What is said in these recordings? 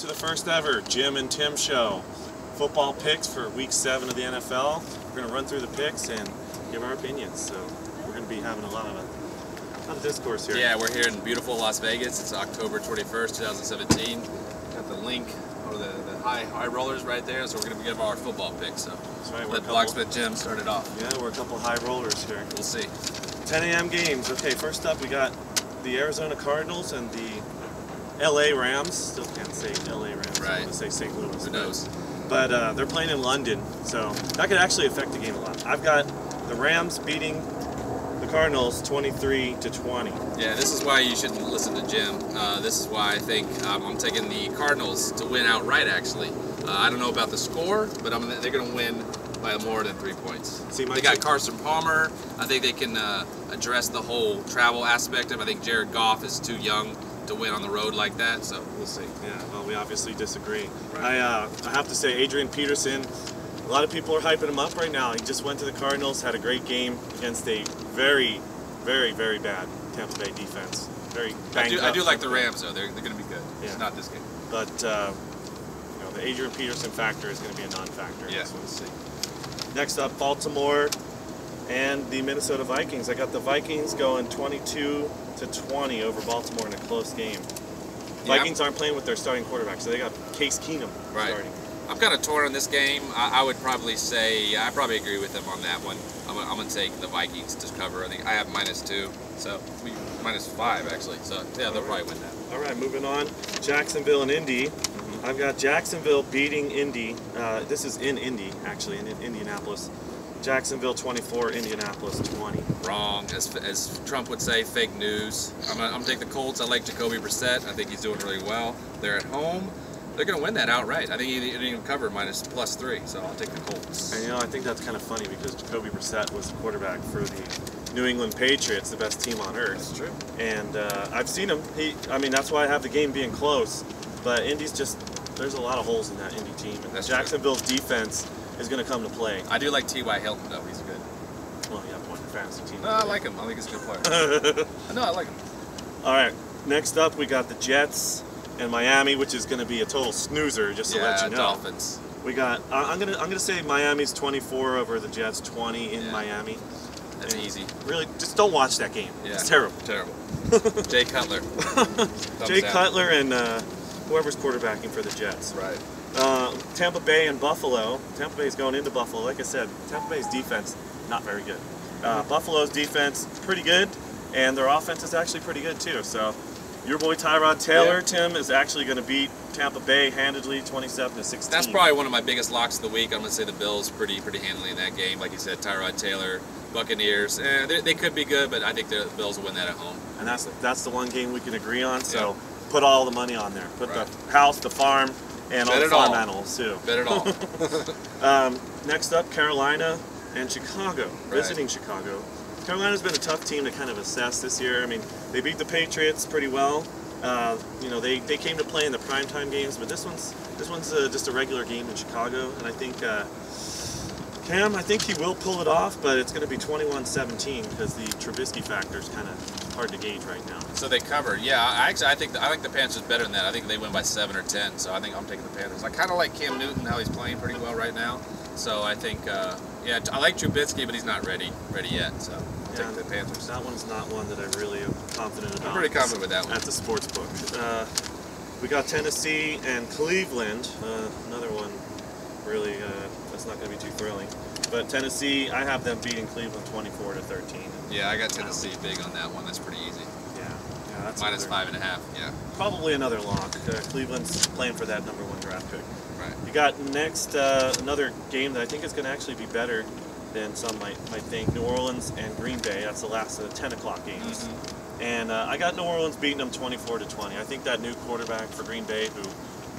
to the first ever Jim and Tim show. Football picks for week 7 of the NFL. We're going to run through the picks and give our opinions. So we're going to be having a lot of discourse here. Yeah, we're here in beautiful Las Vegas. It's October 21st, 2017. Got the link or the high rollers right there. So we're going to give our football picks. So that's right. Let BlogsmithJim start it off. Yeah, we're a couple high rollers here. We'll see. 10 a.m. games. Okay, first up we got the Arizona Cardinals and the LA Rams. Still can't say LA Rams. Right. I want to say St. Louis. Who knows? But they're playing in London, so that could actually affect the game a lot. I've got the Rams beating the Cardinals 23-20. Yeah, this is why you shouldn't listen to Jim. This is why I think I'm taking the Cardinals to win outright, actually. I don't know about the score, but they're going to win by more than 3 points. See, they got Carson Palmer. I think they can address the whole travel aspect of it. I think Jared Goff is too young to win on the road like that, so we'll see. Yeah, well, we obviously disagree. Right. I have to say, Adrian Peterson, a lot of people are hyping him up right now. He just went to the Cardinals, had a great game against a very, very, very bad Tampa Bay defense. Very banged up. I do like the Rams, though. They're going to be good. Yeah. It's not this game. But, you know, the Adrian Peterson factor is going to be a non-factor. Yeah. So we'll see. Next up, Baltimore and the Minnesota Vikings. I got the Vikings going 22-20 over Baltimore in a close game. Vikings aren't playing with their starting quarterback, so they got Case Keenum starting. I'm kind of torn on this game. I would probably say, I probably agree with him on that one. I'm going to take the Vikings to cover. I think I have -2, so -5 actually. So yeah, they'll probably win that. All right, moving on. Jacksonville and Indy. I've got Jacksonville beating Indy. This is in Indy, actually, in Indianapolis. Jacksonville 24, Indianapolis 20. Wrong, as Trump would say, fake news. I'm gonna take the Colts. I like Jacoby Brissett. I think he's doing really well. They're at home. They're gonna win that outright. I think he didn't even cover +3, so I'll take the Colts. And you know, I think that's kind of funny because Jacoby Brissett was the quarterback for the New England Patriots, the best team on earth. That's true. And I've seen him. I mean, that's why I have the game being close. But Indy's just, there's a lot of holes in that Indy team. And Jacksonville's defense is going to come to play. I do like T.Y. Hilton, though. He's good. Well, you have one fantasy team. No, I like him. I think he's a good player. No, I like him. All right. Next up, we got the Jets and Miami, which is going to be a total snoozer, just to let you know. Dolphins. We got. I'm gonna say Miami's 24 over the Jets 20 in Miami. That's easy. Really, just don't watch that game. Yeah. It's terrible. Terrible. Jay Cutler. Jay Cutler and whoever's quarterbacking for the Jets. Right. Tampa Bay and Buffalo. Tampa Bay's going into Buffalo. Like I said, Tampa Bay's defense, not very good. Buffalo's defense, pretty good, and their offense is actually pretty good too. So your boy Tyrod Taylor, Tim, is actually going to beat Tampa Bay handedly 27-16. That's probably one of my biggest locks of the week. I'm going to say the Bills pretty handily in that game. Like you said, Tyrod Taylor, Buccaneers, they could be good, but I think the Bills will win that at home. And that's the one game we can agree on, so put all the money on there. Put the house, the farm, and all the farm animals too. Bet it all. Next up, Carolina and Chicago. Visiting Chicago. Carolina's been a tough team to kind of assess this year. I mean, they beat the Patriots pretty well. You know, they came to play in the primetime games, but this one's just a regular game in Chicago, and I think Cam, I think he will pull it off, but it's going to be 21-17 because the Trubisky factor is kind of hard to gauge right now. So they covered. Yeah, I like the Panthers better than that. I think they win by 7 or 10. So I think I'm taking the Panthers. I kind of like Cam Newton, how he's playing pretty well right now. So I think, yeah, I like Trubisky, but he's not ready yet. So I'll take the Panthers. That one's not one that I really am confident about. I'm pretty confident with that one. At the sports book. We got Tennessee and Cleveland. Another one really, that's not going to be too thrilling. But Tennessee, I have them beating Cleveland 24-13. Yeah, I got Tennessee big on that one. That's pretty easy. Yeah, that's -5.5. Yeah. Probably another lock. Cleveland's playing for that #1 draft pick. Right. You got next another game that I think is going to actually be better than some might think. New Orleans and Green Bay. That's the last of the 10 o'clock games. And I got New Orleans beating them 24-20. I think that new quarterback for Green Bay, who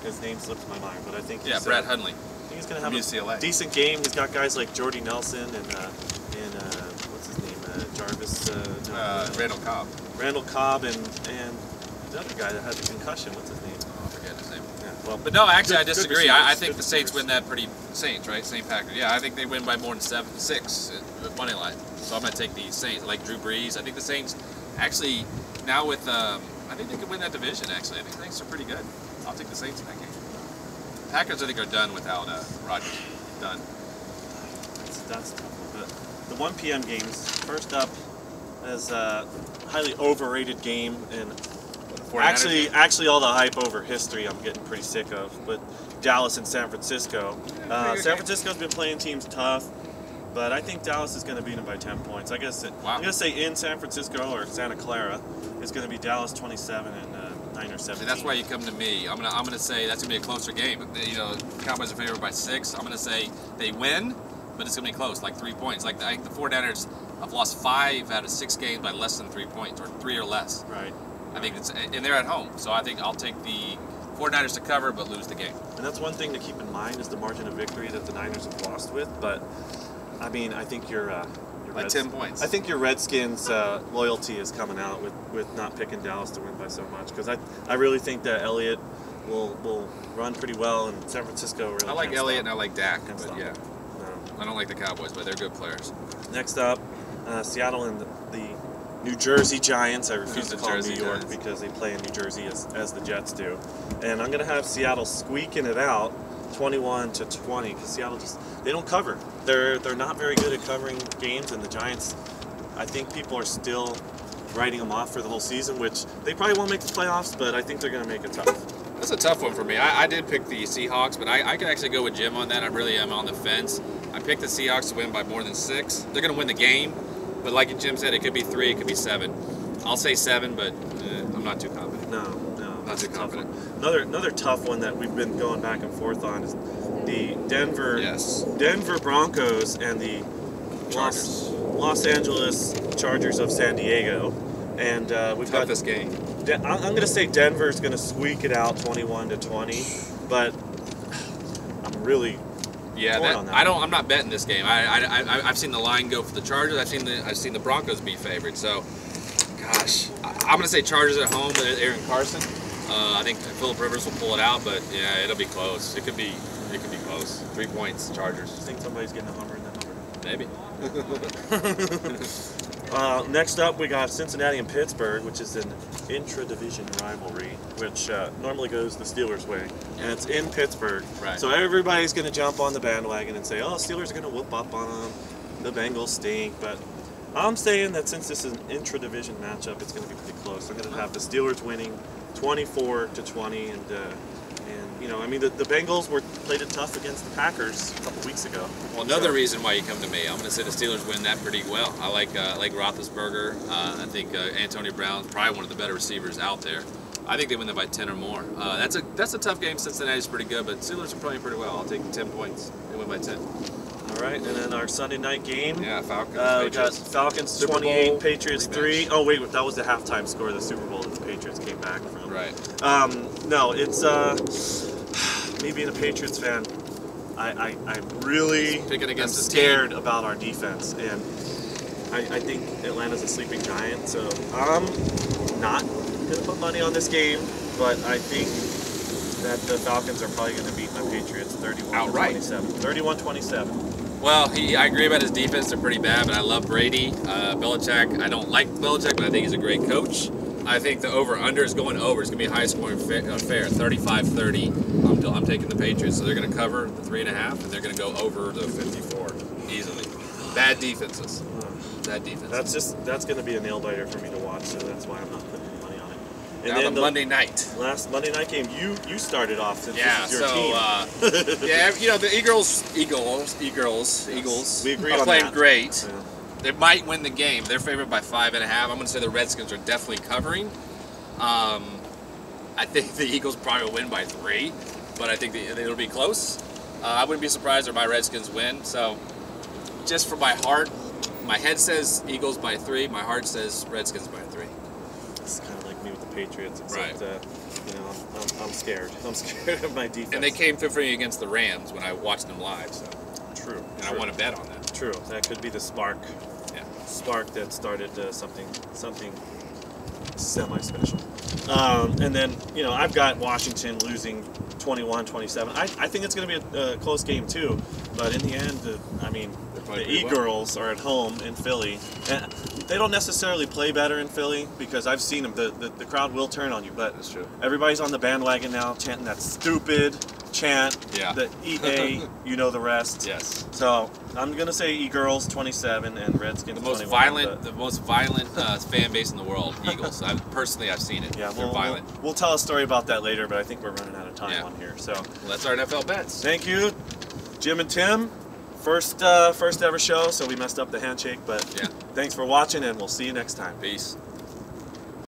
his name slipped my mind, but I think he's, Brad Hundley. I think he's going to have a decent game. He's got guys like Jordy Nelson and what's his name, Jarvis. Randall Cobb. Randall Cobb and the other guy that had the concussion. What's his name? Oh, I forget his name. Yeah, well, but no, actually, I disagree. I think the Saints win that Saints, right? Saint Packers. Yeah, I think they win by more than 7-6 at money line. So I'm going to take the Saints. I like Drew Brees. I think the Saints actually now with I think they could win that division. Actually, I think the Saints are pretty good. I'll take the Saints in that game. Packers, I think, are done without Rodgers. Done. That's tough. But the 1 p.m. games, first up is a highly overrated game, and actually all the hype over history I'm getting pretty sick of. But Dallas and San Francisco. San Francisco's been playing teams tough, but I think Dallas is going to beat them by 10 points. I guess I'm going to say in San Francisco or Santa Clara, it's going to be Dallas 27 and Niners 17. See, that's why you come to me. I'm gonna say that's gonna be a closer game. You know, Cowboys are favored by 6. I'm gonna say they win, but it's gonna be close, like 3 points. Like the 49ers have lost 5 out of 6 games by less than 3 points, or 3 or less. Right. I think it's, and they're at home, so I think I'll take the 49ers to cover but lose the game. And that's one thing to keep in mind is the margin of victory that the Niners have lost with. But I mean, I think by 10 points. I think your Redskins loyalty is coming out with not picking Dallas to win by so much, because I really think that Elliott will run pretty well, and San Francisco really. I like Elliott and I like Dak, but yeah, no. I don't like the Cowboys, but they're good players. Next up, Seattle and the New Jersey Giants. I refuse to call them New York because they play in New Jersey as the Jets do, and I'm gonna have Seattle squeaking it out. 21-20, because Seattle they don't cover. They're not very good at covering games, and the Giants, I think people are still writing them off for the whole season, which they probably won't make the playoffs, but I think they're going to make it tough. That's a tough one for me. I did pick the Seahawks, but I could actually go with Jim on that. I really am on the fence. I picked the Seahawks to win by more than 6. They're going to win the game, but like Jim said, it could be 3, it could be 7. I'll say 7, but I'm not too confident. No. Not too confident. Another tough one that we've been going back and forth on is the Denver Broncos and the Los Angeles Chargers of San Diego. And we've got this game. I'm going to say Denver's going to squeak it out 21-20, but I'm really on that. I'm not betting this game. I've seen the line go for the Chargers. I've seen the Broncos be favored. So, gosh, I'm going to say Chargers at home with Aaron Carson. I think Phillip Rivers will pull it out, but yeah, it'll be close. It could be close. 3 points, Chargers. I think somebody's getting a hummer in that number. Maybe. Next up, we got Cincinnati and Pittsburgh, which is an intra-division rivalry, which normally goes the Steelers' way, and it's in Pittsburgh. Right. So everybody's going to jump on the bandwagon and say, "Oh, Steelers are going to whoop up on them. The Bengals stink." But I'm saying that since this is an intra-division matchup, it's going to be pretty close. I'm going to have the Steelers winning 24-20, and you know, I mean, the Bengals played it tough against the Packers a couple weeks ago. Well, another reason why you come to me, I'm going to say the Steelers win that pretty well. I like Roethlisberger. I think Antonio Brown's probably one of the better receivers out there. I think they win that by 10 or more. That's a tough game. Cincinnati's pretty good, but Steelers are playing pretty well. I'll take 10 points. They win by 10. All right, and then our Sunday night game. Yeah, Falcons. We got Falcons 28, Patriots 3. Oh wait, that was the halftime score of the Super Bowl that the Patriots came back from. Right. No, it's me being a Patriots fan. I really am scared about our defense, and I think Atlanta's a sleeping giant. So I'm not gonna put money on this game, but I think that the Falcons are probably going to beat my Patriots 31-27. 31-27. Well, I agree about his defense. They're pretty bad, but I love Brady. Belichick, I don't like Belichick, but I think he's a great coach. I think the over-under is going over. It's going to be a high-scoring affair, 35-30. I'm taking the Patriots, so they're going to cover the 3.5, and they're going to go over the 54 easily. Bad defenses. Bad defenses. That's going to be a nail-biter for me to watch, so that's why I'm not putting any money on it. And now then the Monday night. Last Monday night game, you started off since this is your team. Yeah, you know, the Eagles. We agree are on playing that. great. Yeah. They might win the game. They're favored by 5.5. I'm going to say the Redskins are definitely covering. I think the Eagles probably will win by 3, but I think it'll be close. I wouldn't be surprised if my Redskins win. So, just for my heart, my head says Eagles by 3. My heart says Redskins by 3. It's kind of like me with the Patriots, except right. You know, I'm scared. I'm scared of my defense. And they came through for me against the Rams when I watched them live. So. True. And I want to bet on that. True. That could be the spark. Yeah. Spark that started something semi-special. And then, you know, I've got Washington losing 21-27. I think it's going to be a close game too, but in the end, I mean, the E-Girls are at home in Philly, and they don't necessarily play better in Philly because I've seen them. The crowd will turn on you, but that's true. Everybody's on the bandwagon now, chanting that stupid chant, the EA, you know the rest. Yes. So I'm gonna say E-Girls 27 and Redskins 21. The most violent fan base in the world, Eagles. I've seen it. Yeah, they're violent. We'll tell a story about that later, but I think we're running out of time on here. So that's our NFL bets. Thank you, Jim and Tim. First ever show, so we messed up the handshake, but thanks for watching, and we'll see you next time. Peace.